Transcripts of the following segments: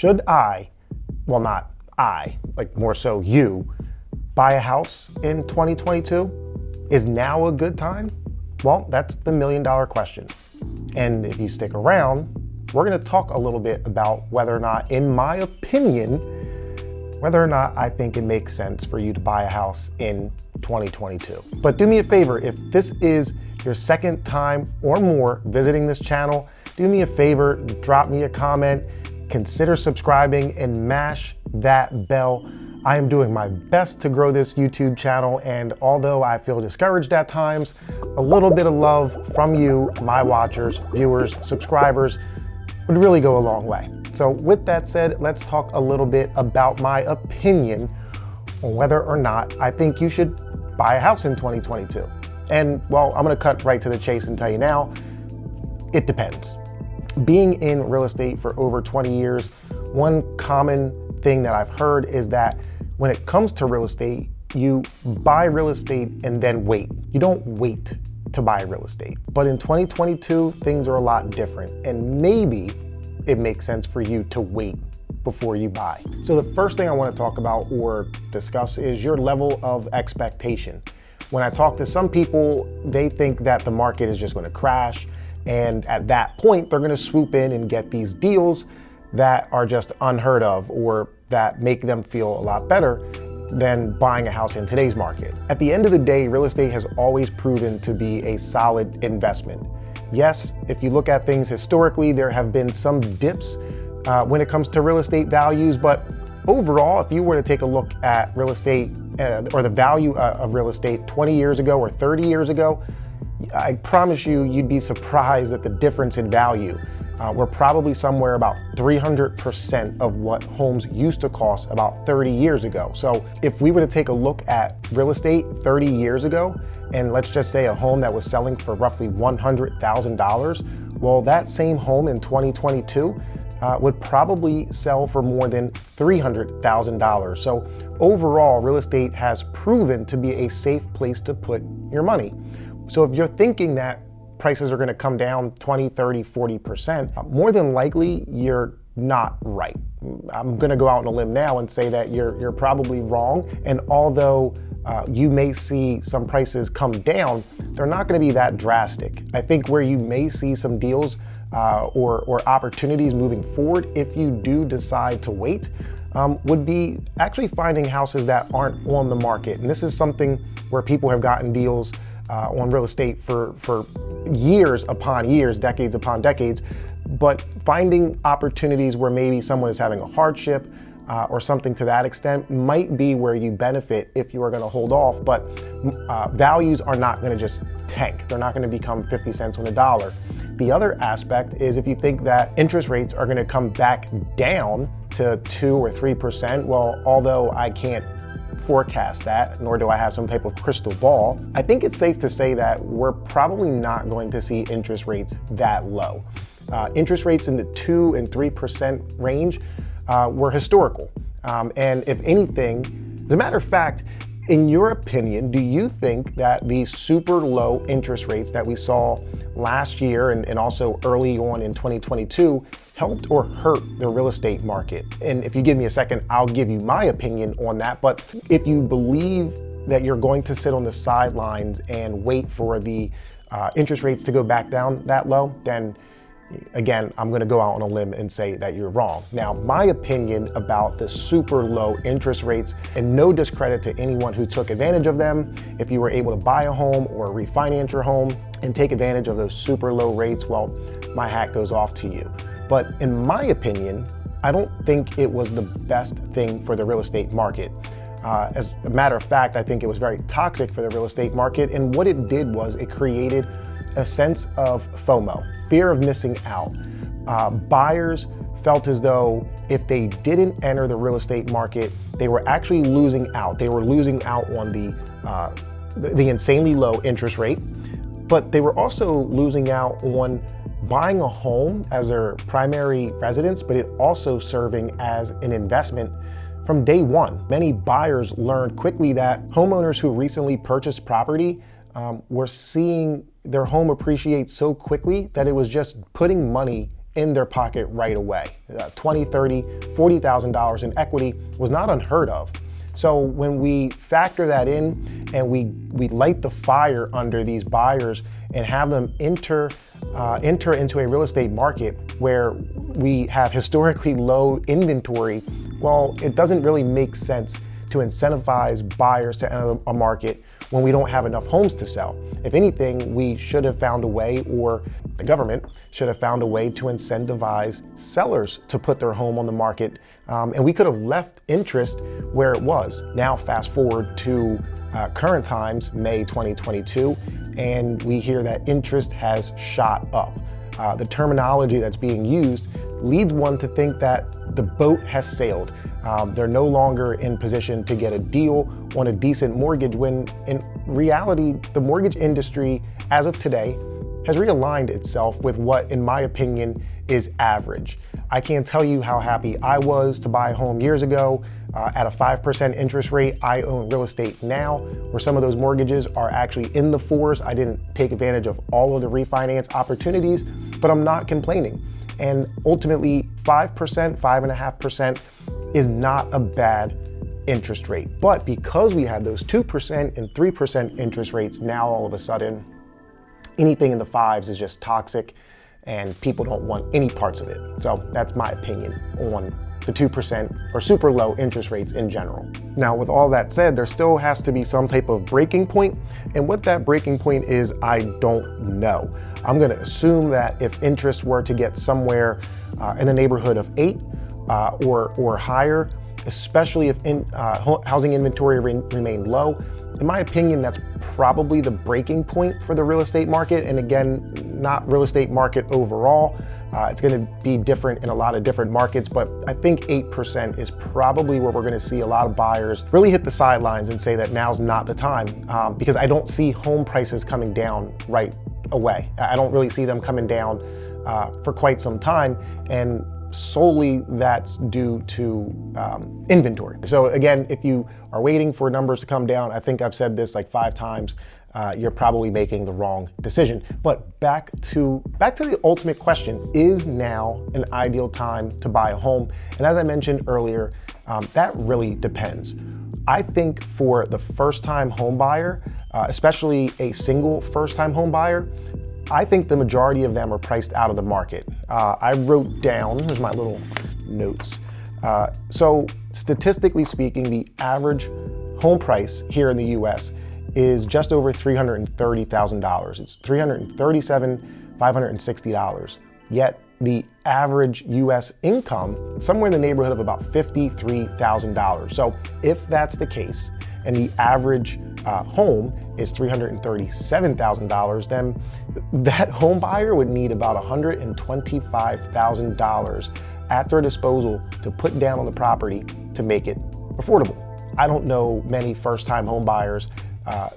Should I, well, not I, like more so you, buy a house in 2022? Is now a good time? Well, that's the million-dollar question. And if you stick around, we're going to talk a little bit about whether or not, in my opinion, whether or not I think it makes sense for you to buy a house in 2022. But do me a favor, if this is your second time or more visiting this channel, do me a favor, drop me a comment, consider subscribing, and mash that bell. I am doing my best to grow this YouTube channel, and although I feel discouraged at times, a little bit of love from you, my watchers, viewers, subscribers, would really go a long way. So with that said, let's talk a little bit about my opinion on whether or not I think you should buy a house in 2022. And well, I'm gonna cut right to the chase and tell you now, it depends. Being in real estate for over 20 years, one common thing that I've heard is that when it comes to real estate, you buy real estate and then wait. You don't wait to buy real estate. But in 2022, things are a lot different, and maybe it makes sense for you to wait before you buy. So the first thing I want to talk about or discuss is your level of expectation. When I talk to some people, they think that the market is just going to crash, and at that point, they're going to swoop in and get these deals that are just unheard of or that make them feel a lot better than buying a house in today's market. At the end of the day, real estate has always proven to be a solid investment. Yes, if you look at things historically, there have been some dips when it comes to real estate values, but overall, if you were to take a look at real estate or the value of real estate 20 years ago or 30 years ago, I promise you, you'd be surprised at the difference in value. We're probably somewhere about 300% of what homes used to cost about 30 years ago. So if we were to take a look at real estate 30 years ago, and let's just say a home that was selling for roughly $100,000, well, that same home in 2022 would probably sell for more than $300,000. So overall, real estate has proven to be a safe place to put your money. So if you're thinking that prices are going to come down 20, 30, 40%, more than likely you're not right. I'm going to go out on a limb now and say that you're probably wrong. And although you may see some prices come down, they're not going to be that drastic. I think where you may see some deals or opportunities moving forward, if you do decide to wait, would be actually finding houses that aren't on the market. And this is something where people have gotten deals on real estate for years upon years, decades upon decades, but finding opportunities where maybe someone is having a hardship or something to that extent might be where you benefit if you are going to hold off. But values are not going to just tank. They're not going to become 50 cents on the dollar. The other aspect is if you think that interest rates are going to come back down to 2 or 3%, well, although I can't forecast that, nor do I have some type of crystal ball, I think it's safe to say that we're probably not going to see interest rates that low. Interest rates in the 2 and 3% range were historical. And if anything, as a matter of fact, in your opinion, do you think that these super low interest rates that we saw last year and also early on in 2022 helped or hurt the real estate market? And if you give me a second, I'll give you my opinion on that. But if you believe that you're going to sit on the sidelines and wait for the interest rates to go back down that low, then again, I'm going to go out on a limb and say that you're wrong. Now, my opinion about the super low interest rates, and no discredit to anyone who took advantage of them, if you were able to buy a home or refinance your home and take advantage of those super low rates, well, my hat goes off to you. But in my opinion, I don't think it was the best thing for the real estate market. As a matter of fact, I think it was very toxic for the real estate market. And what it did was it created a sense of FOMO, fear of missing out. Buyers felt as though if they didn't enter the real estate market, they were actually losing out. They were losing out on the insanely low interest rate, but they were also losing out on buying a home as their primary residence, but it also serving as an investment from day one. Many buyers learned quickly that homeowners who recently purchased property were seeing their home appreciate so quickly that it was just putting money in their pocket right away. $20,000, $30,000, $40,000 in equity was not unheard of. So when we factor that in and we light the fire under these buyers and have them enter into a real estate market where we have historically low inventory, well, it doesn't really make sense to incentivize buyers to enter a market when we don't have enough homes to sell. If anything, we should have found a way, or the government should have found a way to incentivize sellers to put their home on the market. And we could have left interest where it was. Now, fast forward to current times, May 2022, and we hear that interest has shot up. The terminology that's being used leads one to think that the boat has sailed. They're no longer in position to get a deal on a decent mortgage when in reality, the mortgage industry as of today has realigned itself with what, in my opinion, is average. I can't tell you how happy I was to buy a home years ago at a 5% interest rate. I own real estate now where some of those mortgages are actually in the fours. I didn't take advantage of all of the refinance opportunities, but I'm not complaining. And ultimately, 5%, 5.5% is not a bad interest rate. But because we had those 2% and 3% interest rates, now all of a sudden, anything in the fives is just toxic and people don't want any parts of it. So that's my opinion on the 2% or super low interest rates in general. Now, with all that said, there still has to be some type of breaking point. And what that breaking point is, I don't know. I'm gonna assume that if interest were to get somewhere in the neighborhood of 8 or higher, especially if housing inventory remained low, in my opinion, that's probably the breaking point for the real estate market. And again, not real estate market overall. It's going to be different in a lot of different markets, but I think 8% is probably where we're going to see a lot of buyers really hit the sidelines and say that now's not the time, because I don't see home prices coming down right away. I don't really see them coming down for quite some time, and solely that's due to inventory. So again, if you are waiting for numbers to come down, I think I've said this like 5 times, you're probably making the wrong decision. But back to the ultimate question, is now an ideal time to buy a home? And as I mentioned earlier, that really depends. I think for the first-time home buyer, especially a single first-time home buyer, I think the majority of them are priced out of the market. I wrote down, here's my little notes. So statistically speaking, the average home price here in the US is just over $330,000. It's $337,560. Yet the average US income is somewhere in the neighborhood of about $53,000. So if that's the case, and the average home is $337,000, then that home buyer would need about $125,000 at their disposal to put down on the property to make it affordable. I don't know many first-time home buyers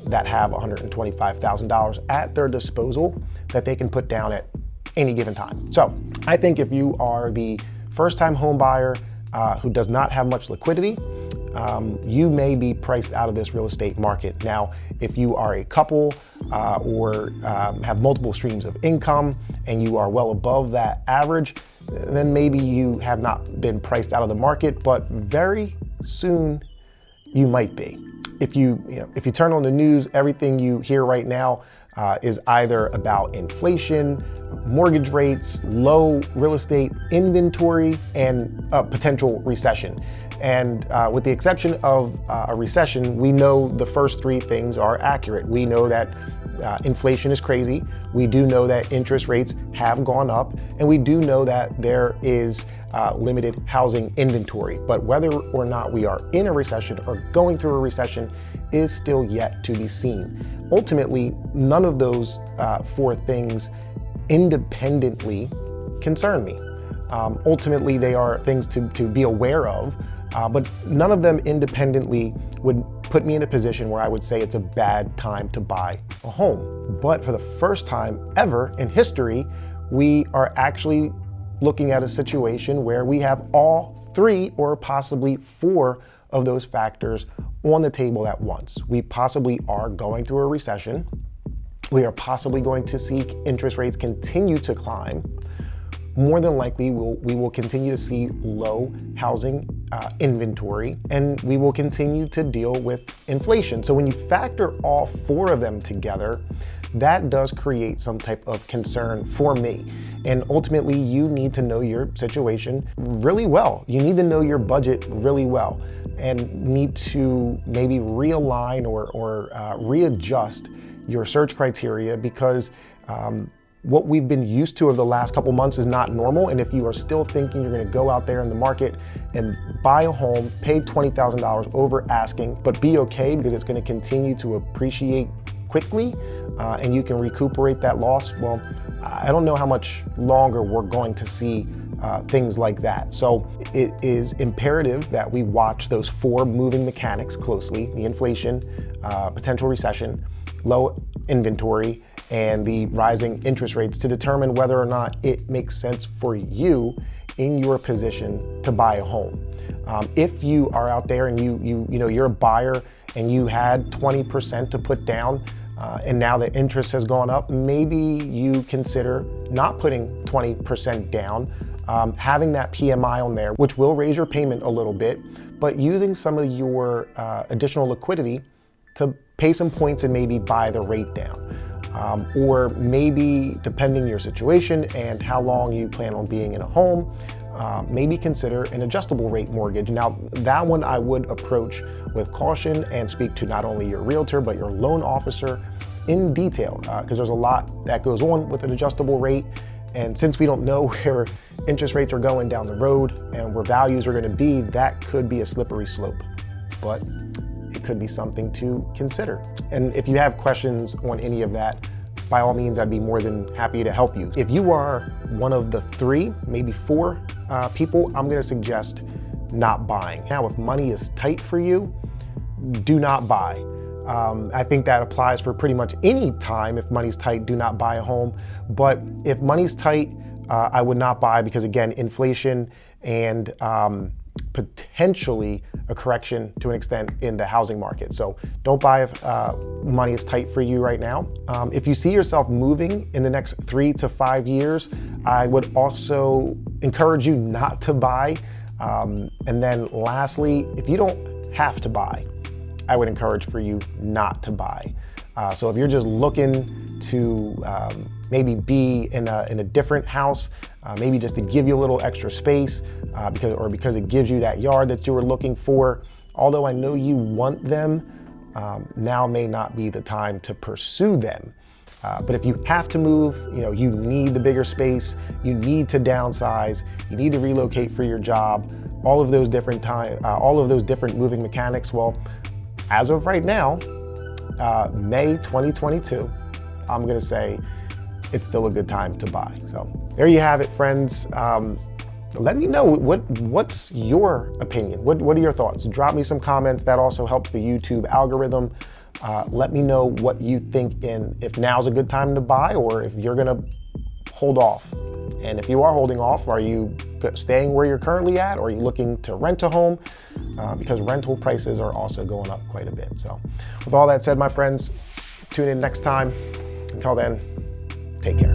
that have $125,000 at their disposal that they can put down at any given time. So I think if you are the first-time home buyer who does not have much liquidity, you may be priced out of this real estate market. Now, if you are a couple or have multiple streams of income and you are well above that average, then maybe you have not been priced out of the market, but very soon you might be. If you turn on the news, everything you hear right now is either about inflation, mortgage rates, low real estate inventory, and a potential recession. And with the exception of a recession, we know the first 3 things are accurate. We know that inflation is crazy. We do know that interest rates have gone up, and we do know that there is limited housing inventory. But whether or not we are in a recession or going through a recession is still yet to be seen. Ultimately, none of those 4 things independently concern me. Ultimately, they are things to be aware of, but none of them independently would put me in a position where I would say it's a bad time to buy a home. But for the first time ever in history, we are actually looking at a situation where we have all 3 or possibly 4 of those factors on the table at once. We possibly are going through a recession. We are possibly going to see interest rates continue to climb, more than likely we will continue to see low housing inventory, and we will continue to deal with inflation. So when you factor all four of them together, that does create some type of concern for me. And ultimately, you need to know your situation really well. You need to know your budget really well, and need to maybe realign or readjust your search criteria, because what we've been used to over the last couple months is not normal. And if you are still thinking you're gonna go out there in the market and buy a home, pay $20,000 over asking, but be okay because it's gonna continue to appreciate quickly, and you can recuperate that loss, well, I don't know how much longer we're going to see things like that. So it is imperative that we watch those four moving mechanics closely: the inflation, potential recession, low inventory, and the rising interest rates, to determine whether or not it makes sense for you in your position to buy a home. If you are out there and you're a buyer and you had 20% to put down, and now the interest has gone up, maybe you consider not putting 20% down, having that PMI on there, which will raise your payment a little bit, but using some of your additional liquidity to pay some points and maybe buy the rate down. Or maybe, depending your situation and how long you plan on being in a home, maybe consider an adjustable rate mortgage. Now, that one I would approach with caution and speak to not only your realtor, but your loan officer in detail, because there's a lot that goes on with an adjustable rate. And since we don't know where interest rates are going down the road and where values are going to be, that could be a slippery slope. But it could be something to consider. And if you have questions on any of that, by all means, I'd be more than happy to help you. If you are one of the 3, maybe 4 people, I'm gonna suggest not buying. Now, if money is tight for you, do not buy. I think that applies for pretty much any time. If money's tight, do not buy a home. But if money's tight, I would not buy, because again, inflation and potentially a correction to an extent in the housing market. So don't buy if money is tight for you right now. If you see yourself moving in the next 3 to 5 years, I would also encourage you not to buy. And then lastly, if you don't have to buy, I would encourage for you not to buy. So if you're just looking to maybe be in a different house, maybe just to give you a little extra space, because it gives you that yard that you were looking for, although I know you want them, now may not be the time to pursue them. But if you have to move, you need the bigger space, you need to downsize, you need to relocate for your job, all of those different moving mechanics. Well, as of right now, May 2022, I'm gonna say it's still a good time to buy. So there you have it, friends. Let me know what's your opinion. What are your thoughts? Drop me some comments. That also helps the YouTube algorithm. Let me know what you think if now's a good time to buy, or if you're gonna hold off. And if you are holding off, are you staying where you're currently at, or are you looking to rent a home? Because rental prices are also going up quite a bit. So with all that said, my friends, tune in next time. Until then, take care.